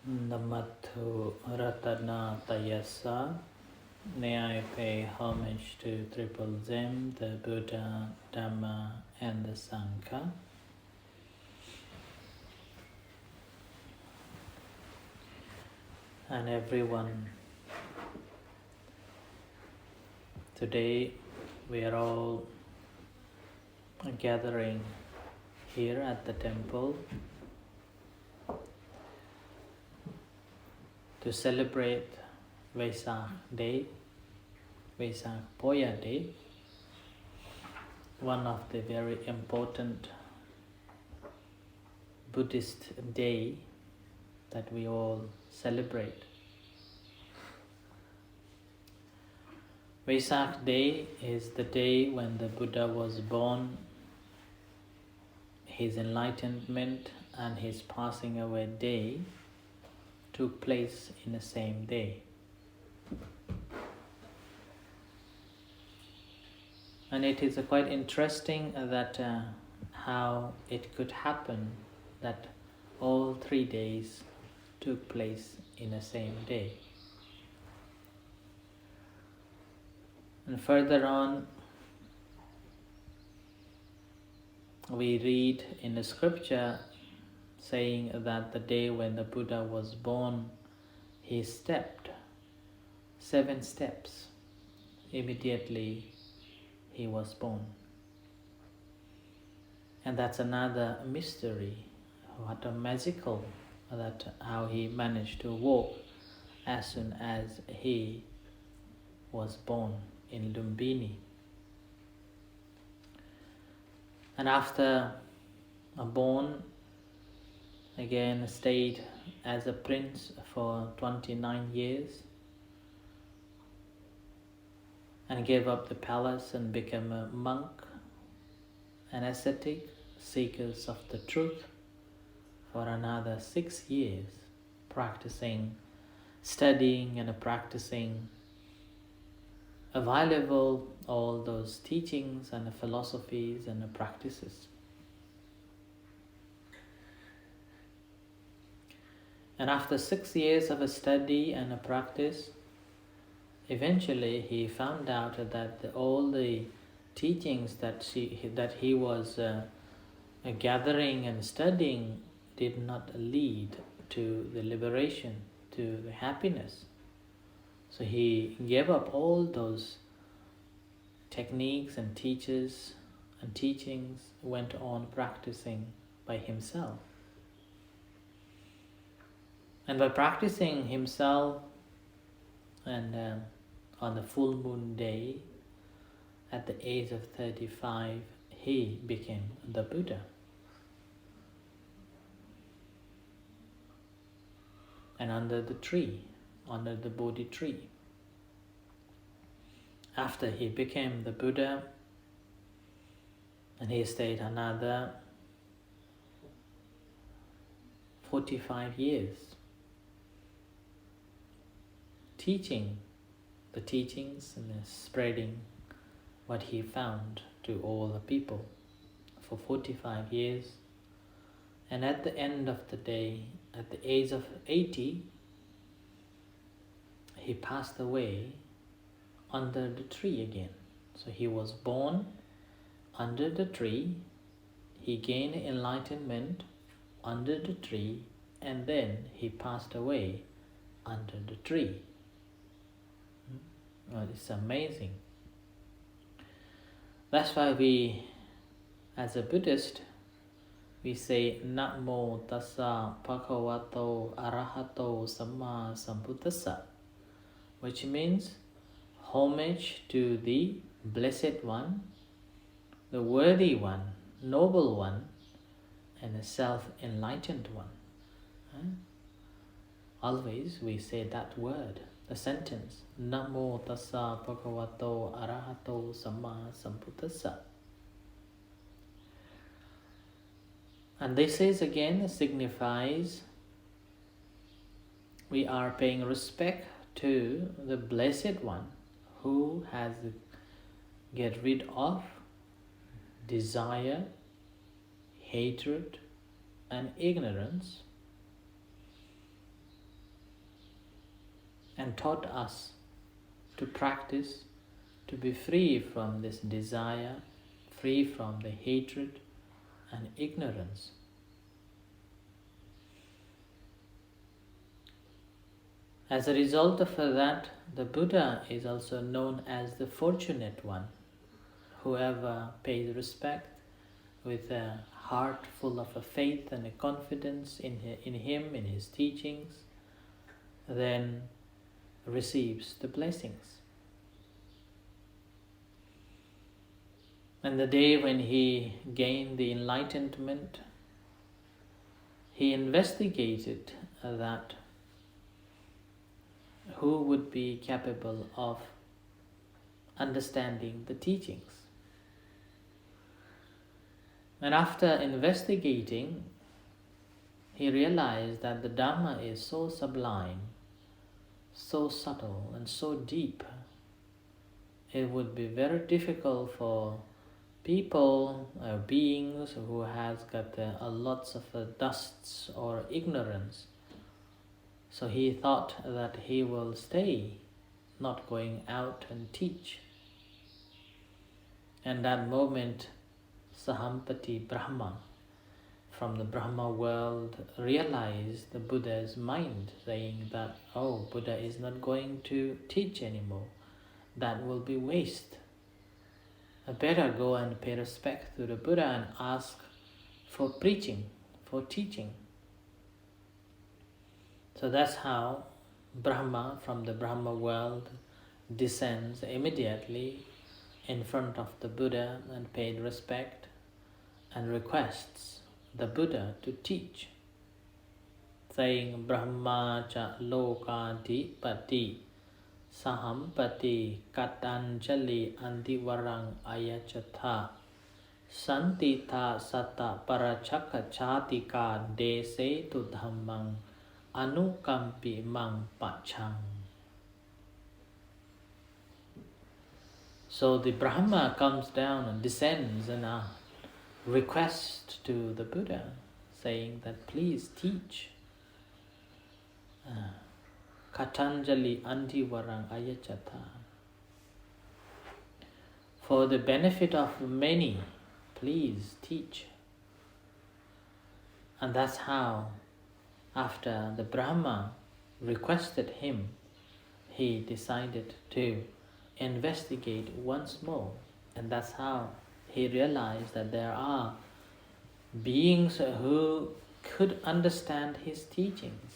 Namathu Ratana Tayasa. May I pay homage to Triple Gem, the Buddha, Dhamma, and the Sangha. And everyone, today we are all gathering here at the temple to celebrate Vesak Day, Vesak Puja Day, one of the very important Buddhist day that we all celebrate. Vesak Day is the day when the Buddha was born. His enlightenment and his passing away day took place in the same day. And it is quite interesting that how it could happen that all 3 days took place in the same day. And further on, we read in the scripture saying that the day when the Buddha was born, he stepped 7 steps. Immediately he was born. And that's another mystery. What a magical that how he managed to walk as soon as he was born in Lumbini. And after born, again stayed as a prince for 29 years and gave up the palace and became a monk, an ascetic, seekers of the truth for another 6 years, practicing, studying and practicing, available all those teachings and philosophies and practices. And after 6 years of a study and a practice, eventually he found out that all the teachings that he was gathering and studying did not lead to the liberation, to the happiness. So he gave up all those techniques and teachers and teachings, went on practicing by himself. And by practicing himself and on the full moon day, at the age of 35, he became the Buddha. And under the tree, under the Bodhi tree. After he became the Buddha, and he stayed another 45 years teaching the teachings and spreading what he found to all the people for 45 years. And at the end of the day, at the age of 80, he passed away under the tree again. So he was born under the tree, he gained enlightenment under the tree, and then he passed away under the tree. Well, it's amazing. That's why we, as a Buddhist, we say Namo Tassa Bhagavato Arahato Samma Sambuddhassa, which means homage to the Blessed One, the Worthy One, Noble One, and the Self-Enlightened One. Always we say that word, the sentence, Namo Tassa Bhagavato Arahato Samma Sambuddhassa. And this is again signifies we are paying respect to the Blessed One who has get rid of desire, hatred and ignorance and taught us to practice, to be free from this desire, free from the hatred and ignorance. As a result of that, the Buddha is also known as the fortunate one. Whoever pays respect with a heart full of a faith and a confidence in him, in his teachings, then receives the blessings. And the day when he gained the enlightenment, he investigated that who would be capable of understanding the teachings. And after investigating, he realized that the Dhamma is so sublime, so subtle and so deep, it would be very difficult for people or beings who has got lots of dusts or ignorance. So he thought that he will stay, not going out and teach. And that moment, Sahampati Brahma from the Brahma world realized the Buddha's mind, saying that, oh, Buddha is not going to teach anymore. That will be waste. I better go and pay respect to the Buddha and ask for preaching, for teaching. So that's how Brahma from the Brahma world descends immediately in front of the Buddha and paid respect and requests the Buddha to teach, saying, Brahma cha lokadi pati sahampati katanjali andivarang ayachatha santita sata parachaka chatika dese tu dhammang anukampi mang pachang. So the Brahma comes down and descends and requests to the Buddha, saying that please teach. Katanjali andivarang ayachatha. For the benefit of many, please teach. And that's how, after the Brahma requested him, he decided to investigate once more. And that's how he realized that there are beings who could understand his teachings.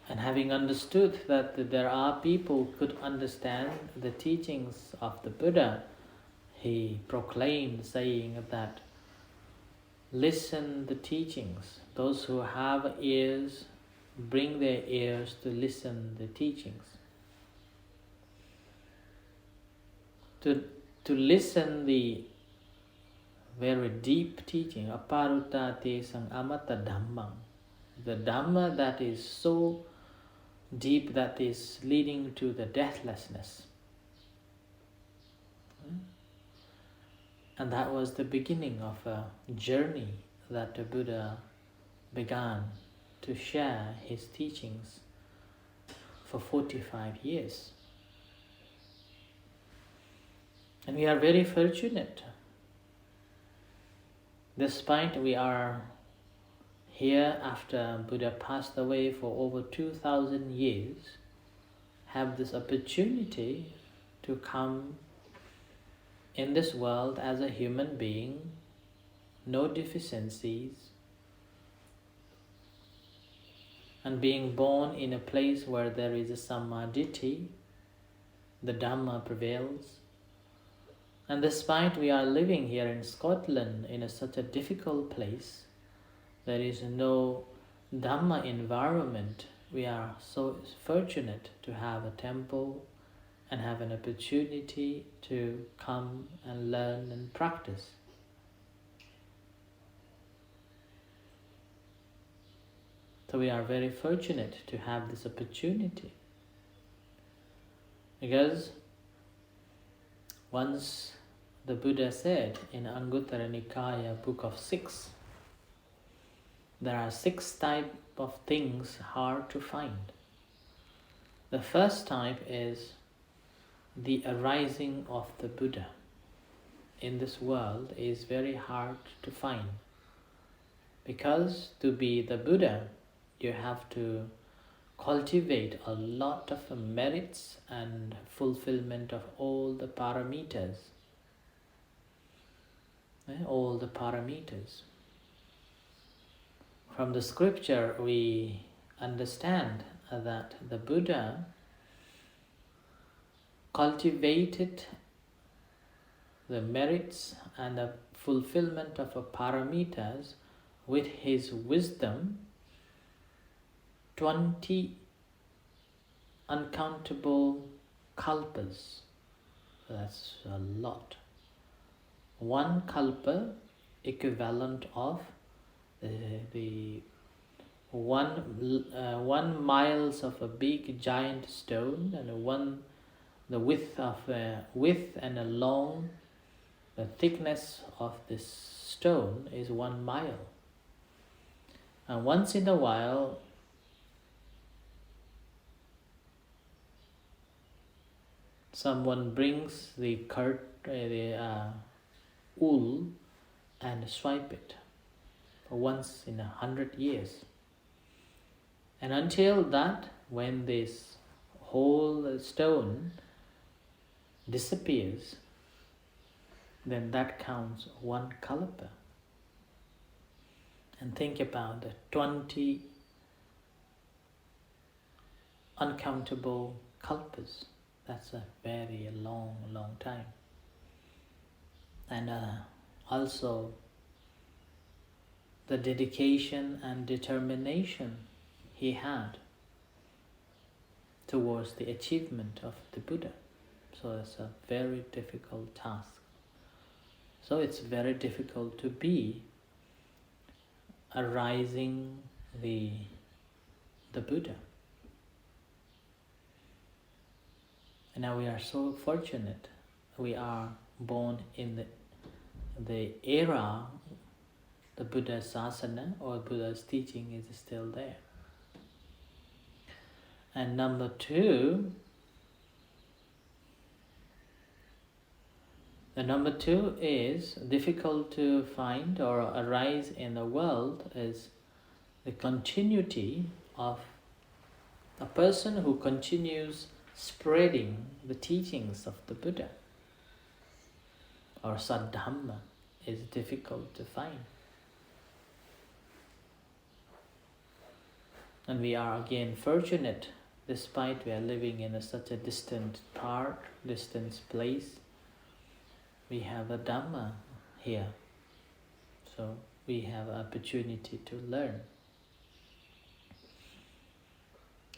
And having understood that there are people who could understand the teachings of the Buddha, he proclaimed, saying that, listen the teachings. Those who have ears, bring their ears to listen the teachings. To listen the very deep teaching, aparutta te sang amata dhammang, the Dhamma that is so deep that is leading to the deathlessness. And that was the beginning of a journey that the Buddha began to share his teachings for 45 years. And we are very fortunate. Despite we are here after Buddha passed away for over 2,000 years, have this opportunity to come in this world as a human being, no deficiencies, and being born in a place where there is a samadhi, the Dhamma prevails. And despite we are living here in Scotland in such a difficult place, there is no Dhamma environment. We are so fortunate to have a temple and have an opportunity to come and learn and practice. So we are very fortunate to have this opportunity. Because once the Buddha said in Anguttara Nikaya, Book of 6, there are 6 types of things hard to find. The first type is the arising of the Buddha in this world is very hard to find. Because to be the Buddha, you have to cultivate a lot of merits and fulfillment of all the parameters. All the parameters. From the scripture, we understand that the Buddha cultivated the merits and the fulfillment of parameters with his wisdom 20 uncountable kalpas. That's a lot. One kalpa equivalent of the one miles of a big giant stone, and the width and a long, the thickness of this stone is 1 mile. And once in a while, someone brings the wool and swipe it once in 100 years. And until that, when this whole stone disappears, then that counts 1 kalpa. And think about the 20 uncountable kalpas. That's a very long time. And also the dedication and determination he had towards the achievement of the Buddha. So it's a very difficult task. So it's very difficult to be arising the Buddha. And now we are so fortunate. We are born in the era the Buddha's sasana or Buddha's teaching is still there. And number 2, the number 2 is difficult to find or arise in the world is the continuity of a person who continues spreading the teachings of the Buddha or Saddhamma is difficult to find. And we are again fortunate, despite we are living in such a distant place, we have a Dhamma here. So we have opportunity to learn.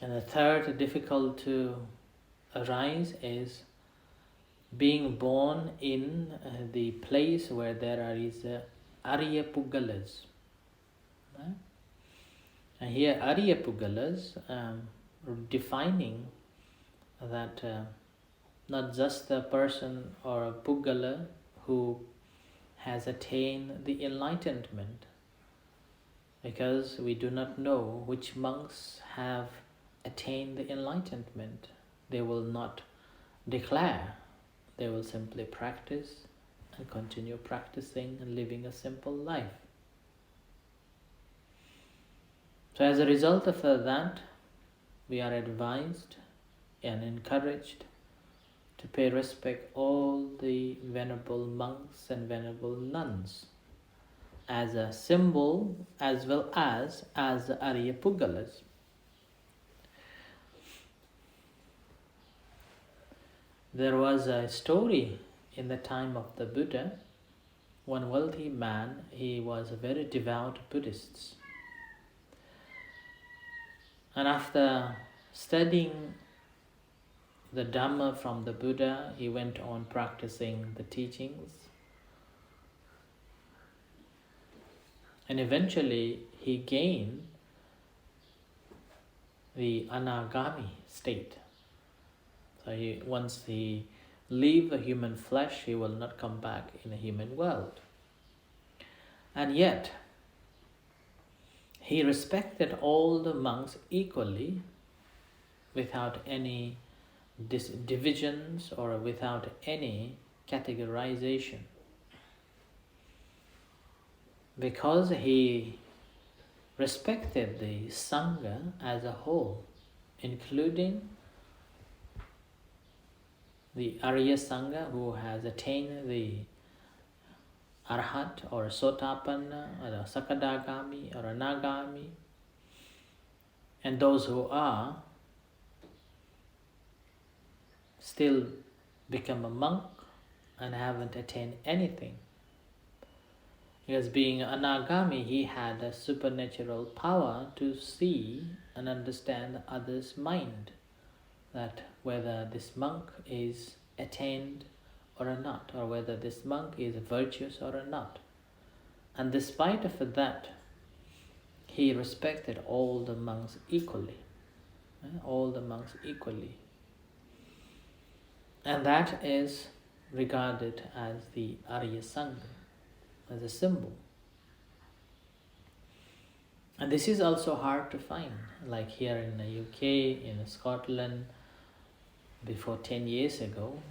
And the third difficult to arise is being born in the place where there is Arya Puggalas. And here Arya Puggalas defining that not just a person or a Puggala who has attained the enlightenment, because we do not know which monks have attained the enlightenment. They will not declare, they will simply practice and continue practicing and living a simple life. So as a result of that, we are advised and encouraged to pay respect all the venerable monks and venerable nuns as a symbol as well as the Arya Puggalas. There was a story in the time of the Buddha. One wealthy man, he was a very devout Buddhist. And after studying the Dhamma from the Buddha, he went on practicing the teachings. And eventually he gained the Anagami state. So once he leaves the human flesh, he will not come back in a human world. And yet, he respected all the monks equally without any divisions or without any categorization. Because he respected the Sangha as a whole, including the Arya Sangha who has attained the Arhat or Sotapanna or a Sakadagami or a Nagami, and those who are still become a monk and haven't attained anything. Because being an Anagami, he had a supernatural power to see and understand others' mind, that whether this monk is attained or not, or whether this monk is virtuous or not. And despite of that, he respected all the monks equally. All the monks equally. And that is regarded as the Arya Sangha, as a symbol. And this is also hard to find, like here in the UK, in Scotland, before 10 years ago,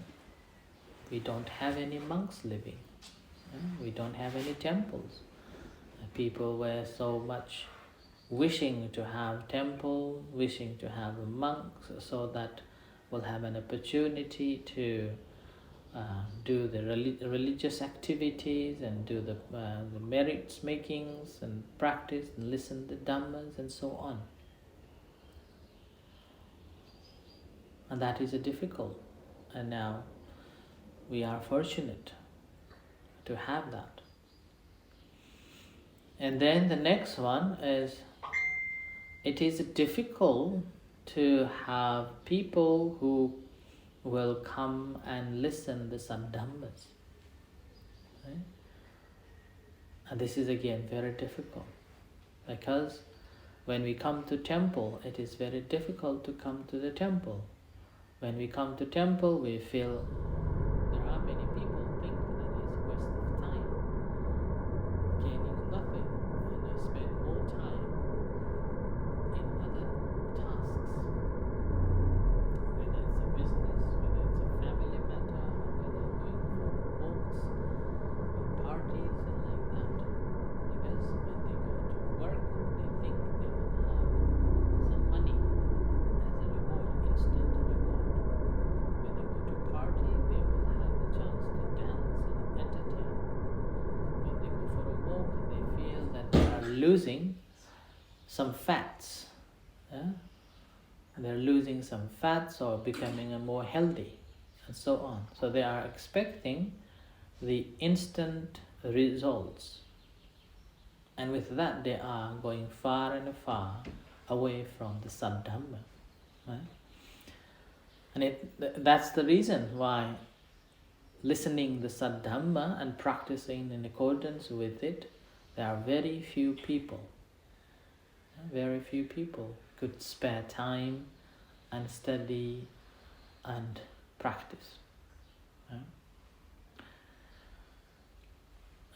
we don't have any monks living. We don't have any temples. People were so much wishing to have temple, wishing to have monks, so that we'll have an opportunity to do the religious activities and do the merits makings and practice and listen to dhammas and so on. And that is difficult. And now we are fortunate to have that. And then the next one is, it is difficult to have people who will come and listen to Saddhammas. Right? And this is again very difficult, because when we come to temple, it is very difficult to come to the temple. When we come to temple, we feel there are many people think that it's a waste of time, gaining nothing, and I spend more time in other tasks, whether it's a business, whether it's a family matter, whether going for walks, or parties and like that. Because when they go to work, they think they will have some money as a reward, instant reward. When they go to party, they will have a chance to dance and entertain. When they go for a walk, they feel that they are losing some fats. They're losing some fats or becoming more healthy, and so on. So they are expecting the instant results. And with that, they are going far and far away from the Saddhamma. Right? And that's the reason why listening the Saddhamma and practicing in accordance with it, there are very few people. Very few people could spare time and study and practice.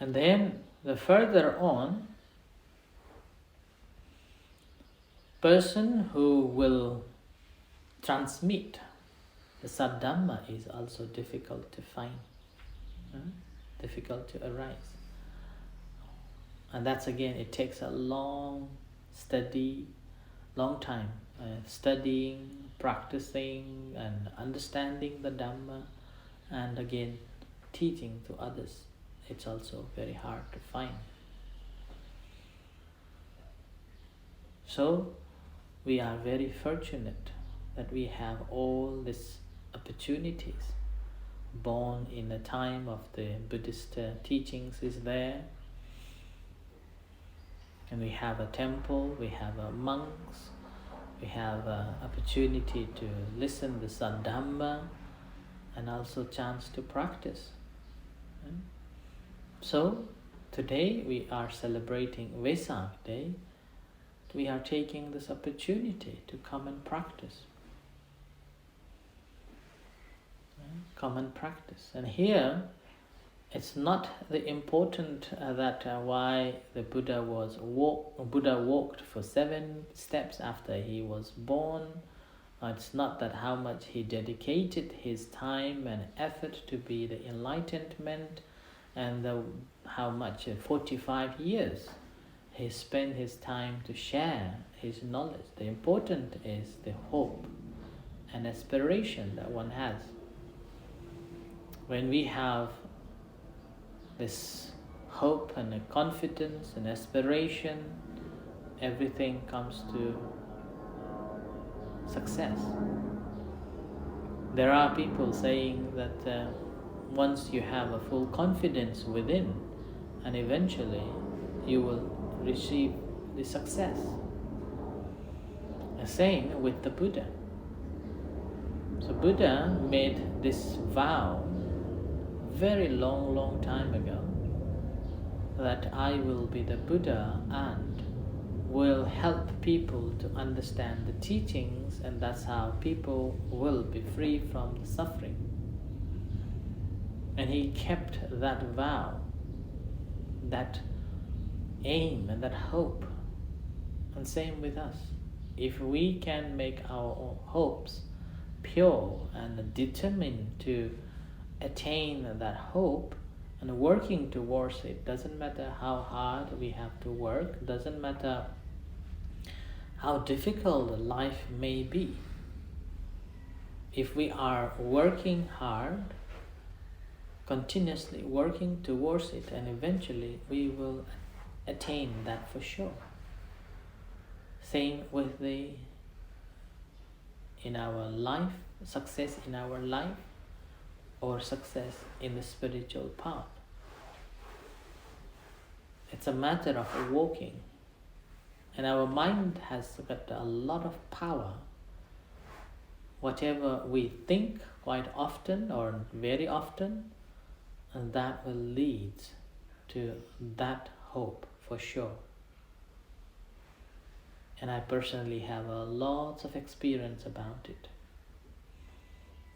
And then the further on, person who will transmit the Saddhamma is also difficult to find, difficult to arise. And that's again, it takes a long time studying, practicing and understanding the Dhamma, and again teaching to others. It's also very hard to find. So we are very fortunate that we have all these opportunities. Born in the time of the Buddhist teachings is there. And we have a temple, we have monks, we have opportunity to listen to Saddhamma and also chance to practice. So today we are celebrating Vesak Day. We are taking this opportunity to come and practice. Come and practice. And here It's not the important that why the Buddha walked for 7 steps after he was born. It's not that how much he dedicated his time and effort to be the enlightenment, and how much 45 years he spent his time to share his knowledge. The important is the hope and aspiration that one has. When we have this hope and a confidence and aspiration, everything comes to success. There are people saying that once you have a full confidence within, and eventually you will receive the success. The same with the Buddha. So Buddha made this vow very long time ago that I will be the Buddha and will help people to understand the teachings, and that's how people will be free from the suffering. And he kept that vow, that aim and that hope. And same with us. If we can make our hopes pure and determined to attain that hope and working towards it, doesn't matter how hard we have to work, doesn't matter how difficult life may be. If we are working hard, continuously working towards it, and eventually we will attain that for sure. Same with in our life, success in our life, or success in the spiritual path. It's a matter of walking. And our mind has got a lot of power. Whatever we think quite often or very often, and that will lead to that hope for sure. And I personally have lots of experience about it.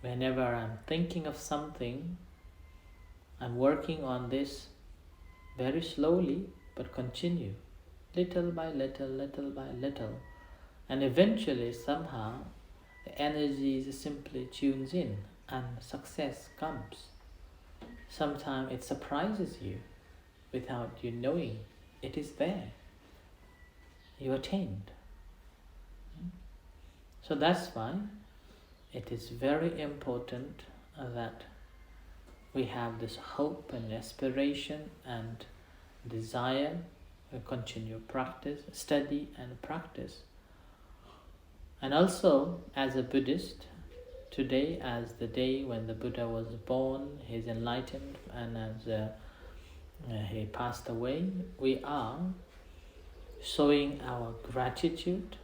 Whenever I'm thinking of something, I'm working on this very slowly, but continue, little by little, little by little. And eventually, somehow, the energy simply tunes in and success comes. Sometimes it surprises you without you knowing it is there. You attained. So that's why it is very important that we have this hope and aspiration and desire to continue practice, study and practice. And also, as a Buddhist, today as the day when the Buddha was born, he's enlightened, and as he passed away, we are showing our gratitude,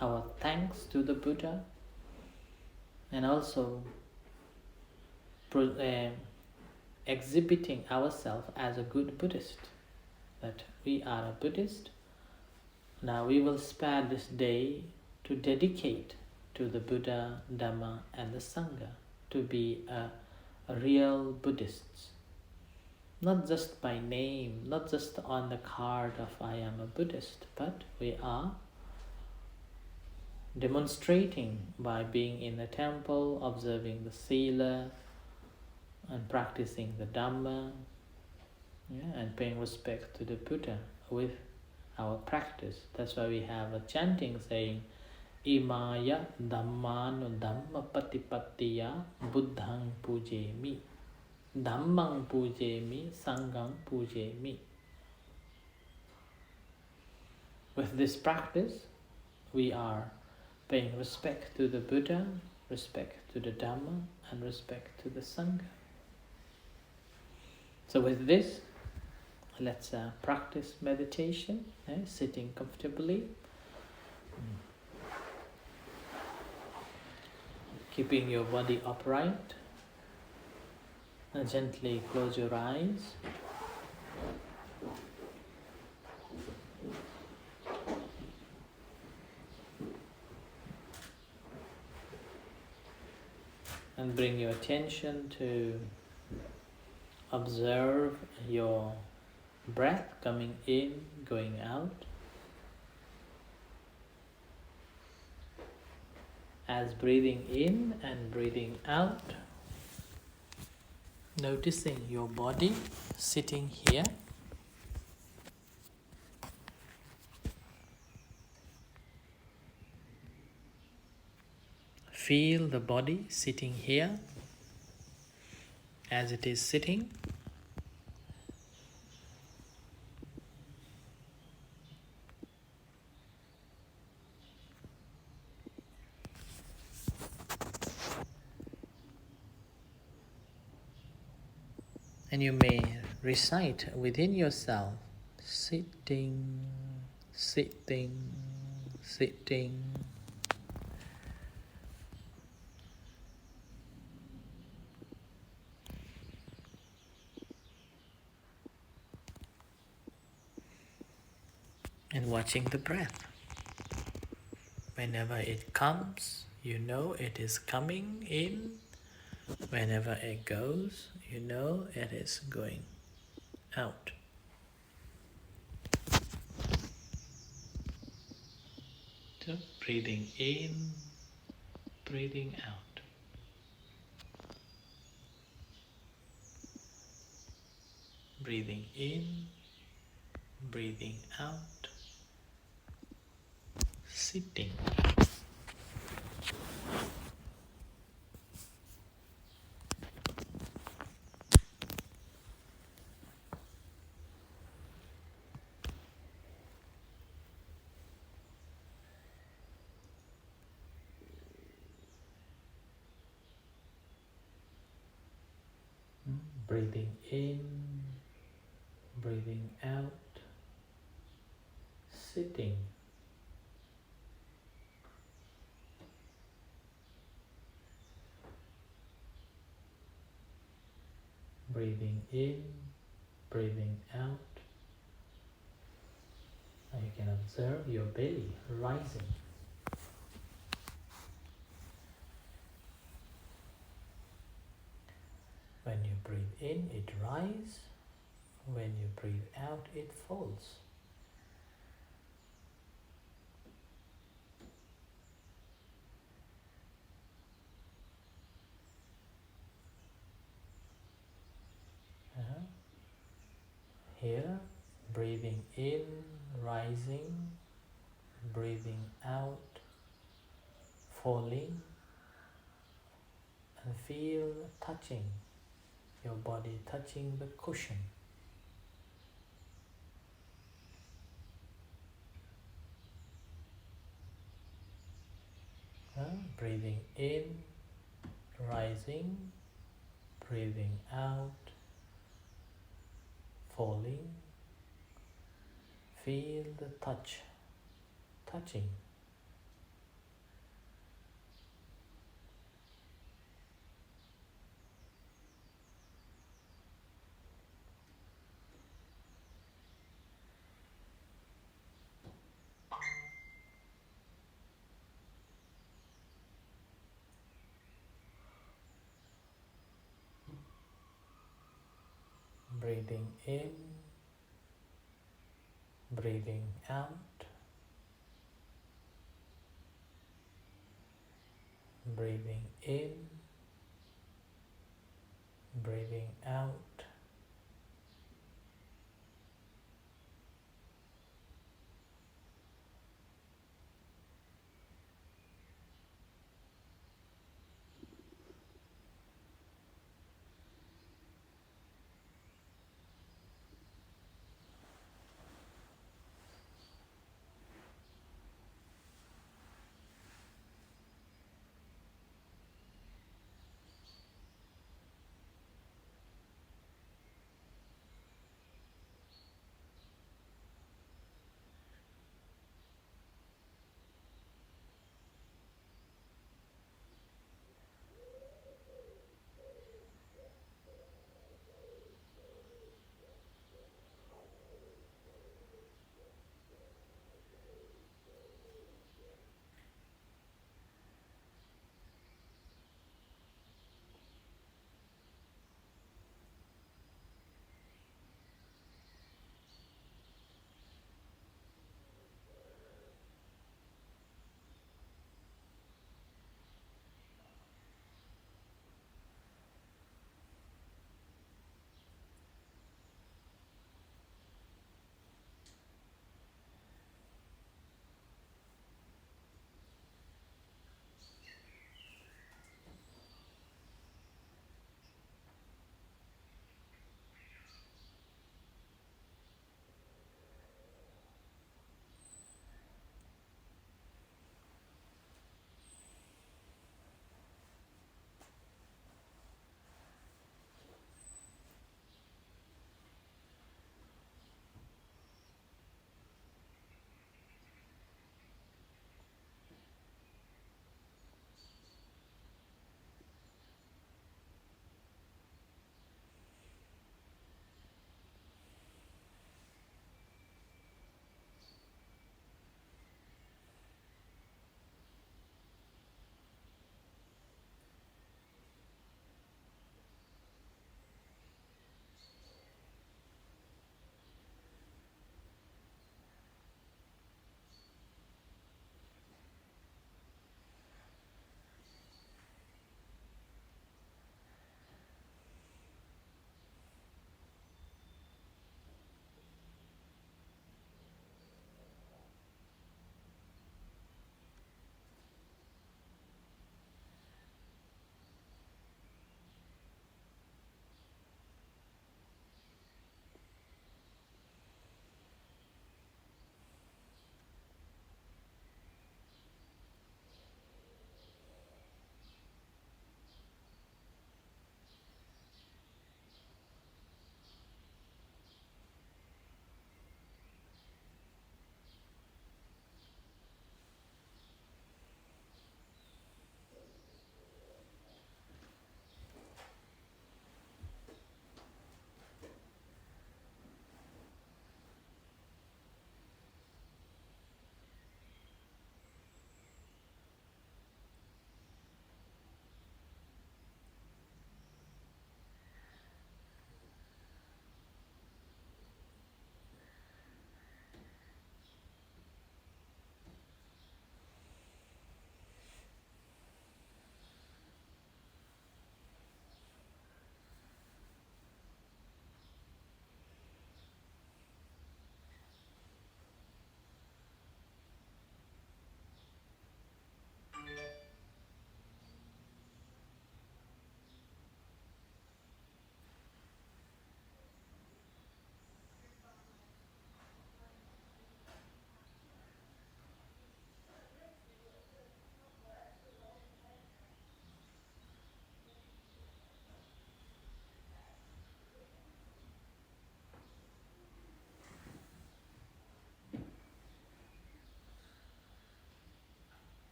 our thanks to the Buddha, and also exhibiting ourselves as a good Buddhist, that we are a Buddhist. Now we will spare this day to dedicate to the Buddha, Dhamma and the Sangha, to be a real Buddhists. Not just by name, not just on the card of I am a Buddhist, but we are demonstrating by being in the temple, observing the sila, and practicing the Dhamma, and paying respect to the Buddha with our practice. That's why we have a chanting saying, Imaya Dhammanu Dhamma Patipattiya Buddhang Pujemi, Dhammang Pujemi, Sanghang Pujemi. With this practice, we are paying respect to the Buddha, respect to the Dhamma, and respect to the Sangha. So with this, let's practice meditation, sitting comfortably, keeping your body upright, and gently close your eyes. And bring your attention to Observe your breath coming in, going out. As breathing in and breathing out, noticing your body sitting here. Feel the body sitting here as it is sitting. And you may recite within yourself, sitting, sitting, sitting. And watching the breath. Whenever it comes, you know it is coming in. Whenever it goes, you know it is going out. So breathing in, breathing out. Breathing in, breathing out. Sitting. Breathing in, breathing out, sitting. Breathing in, breathing out. Now you can observe your belly rising. When you breathe in, it rises. When you breathe out, it falls. Here, breathing in, rising, breathing out, falling, and feel touching, your body touching the cushion. Breathing in, rising, breathing out, falling. Feel the touching. Breathing in, breathing out, breathing in, breathing out.